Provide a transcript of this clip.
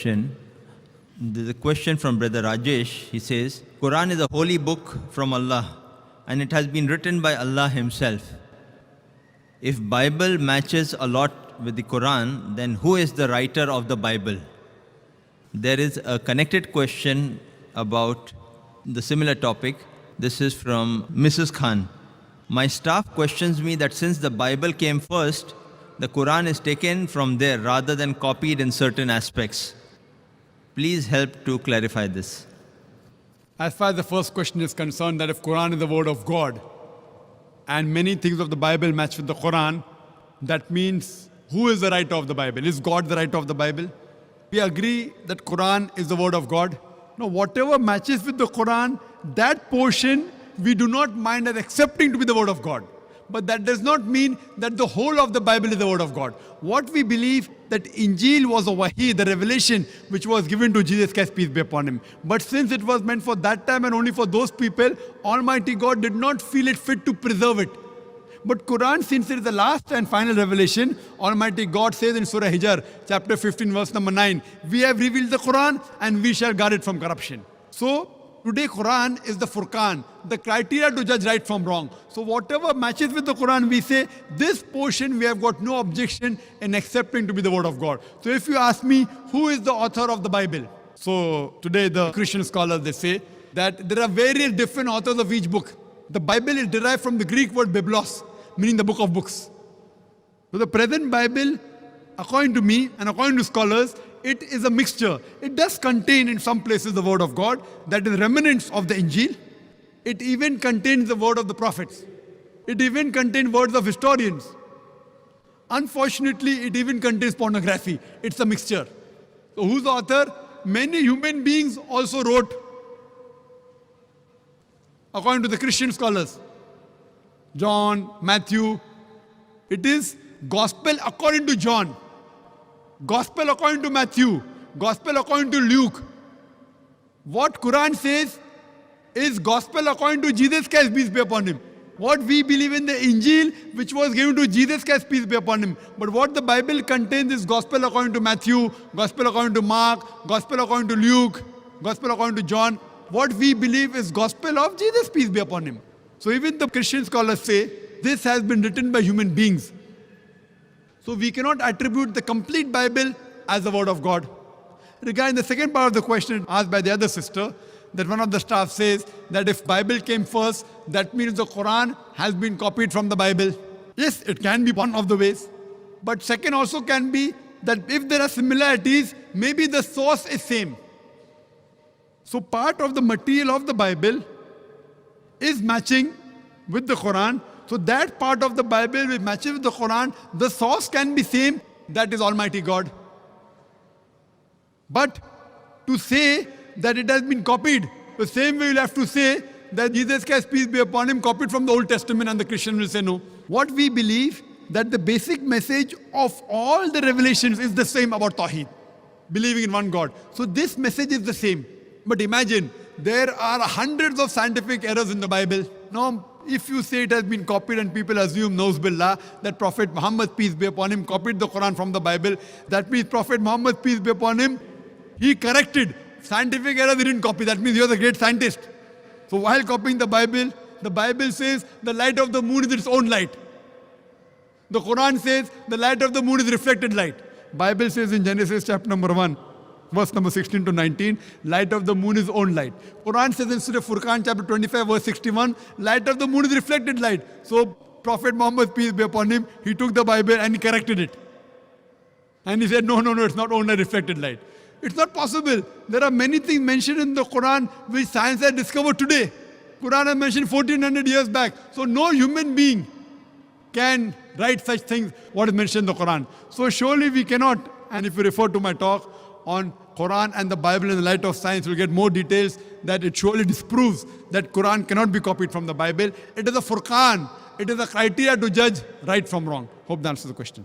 question. There's a question from Brother Rajesh. He says, Quran is a holy book from Allah and it has been written by Allah Himself. If Bible matches a lot with the Quran, then who is the writer of the Bible? There is a connected question about the similar topic. This is from Mrs. Khan. My staff questions me that since the Bible came first, the Quran is taken from there rather than copied in certain aspects. Please help to clarify this. As far as the first question is concerned, that if Quran is the word of God and many things of the Bible match with the Quran, that means who is the writer of the Bible? Is God the writer of the Bible? We agree that Quran is the word of God. Now, whatever matches with the Quran, that portion we do not mind as accepting to be the word of God. But that does not mean that the whole of the Bible is the word of God. What we believe that Injil was a wahi, the revelation which was given to Jesus Christ, peace be upon him. But since it was meant for that time and only for those people, Almighty God did not feel it fit to preserve it. But Quran, since it is the last and final revelation, Almighty God says in Surah Hijr, chapter 15, verse number 9, we have revealed the Quran and we shall guard it from corruption. So, today Quran is the Furqan, the criteria to judge right from wrong. So whatever matches with the Quran, we say, this portion we have got no objection in accepting to be the word of God. So if you ask me, who is the author of the Bible? So today the Christian scholars, they say that there are various different authors of each book. The Bible is derived from the Greek word biblos, meaning the book of books. So the present Bible, according to me and according to scholars, it is a mixture. It does contain in some places the word of God, that is remnants of the Injil. It even contains the word of the prophets. It even contains words of historians. Unfortunately, it even contains pornography. It's a mixture. So who's the author? Many human beings also wrote, according to the Christian scholars. John, Matthew. It is gospel according to John. Gospel according to Matthew, Gospel according to Luke. What Quran says is Gospel according to Jesus Christ, peace be upon him. What we believe in the Injil, which was given to Jesus Christ, peace be upon him. But what the Bible contains is Gospel according to Matthew, Gospel according to Mark, Gospel according to Luke, Gospel according to John. What we believe is Gospel of Jesus, peace be upon him. So even the Christian scholars say, this has been written by human beings. So we cannot attribute the complete Bible as the word of God. Regarding the second part of the question asked by the other sister, that one of the staff says that if Bible came first, that means the Quran has been copied from the Bible. Yes, it can be one of the ways. But second also can be that if there are similarities, maybe the source is same. So part of the material of the Bible is matching with the Quran. So that part of the Bible which matches with the Quran, the source can be same, that is Almighty God. But to say that it has been copied, the same way you'll have to say that Jesus Christ, peace be upon him, copied from the Old Testament, and the Christian will say no. What we believe, that the basic message of all the revelations is the same about Tawheed, believing in one God. So this message is the same. But imagine, there are hundreds of scientific errors in the Bible. Now, if you say it has been copied and people assume, Nauzubillah, that Prophet Muhammad, peace be upon him, copied the Quran from the Bible, that means Prophet Muhammad, peace be upon him, he corrected. Scientific errors he didn't copy. That means he was a great scientist. So while copying the Bible says the light of the moon is its own light. The Quran says the light of the moon is reflected light. Bible says in Genesis chapter number 1, verse number 16 to 19, light of the moon is own light. Quran says in Surah Furqan chapter 25 verse 61, light of the moon is reflected light. So Prophet Muhammad, peace be upon him, he took the Bible and he corrected it. And he said, no, it's not own light, reflected light. It's not possible. There are many things mentioned in the Quran which science has discovered today. Quran has mentioned 1400 years back. So no human being can write such things, what is mentioned in the Quran. So surely we cannot, and if you refer to my talk on Quran and the Bible in the light of science, you'll get more details that it surely disproves that Quran cannot be copied from the Bible. It is a Furqan. It is a criteria to judge right from wrong. Hope that answers the question.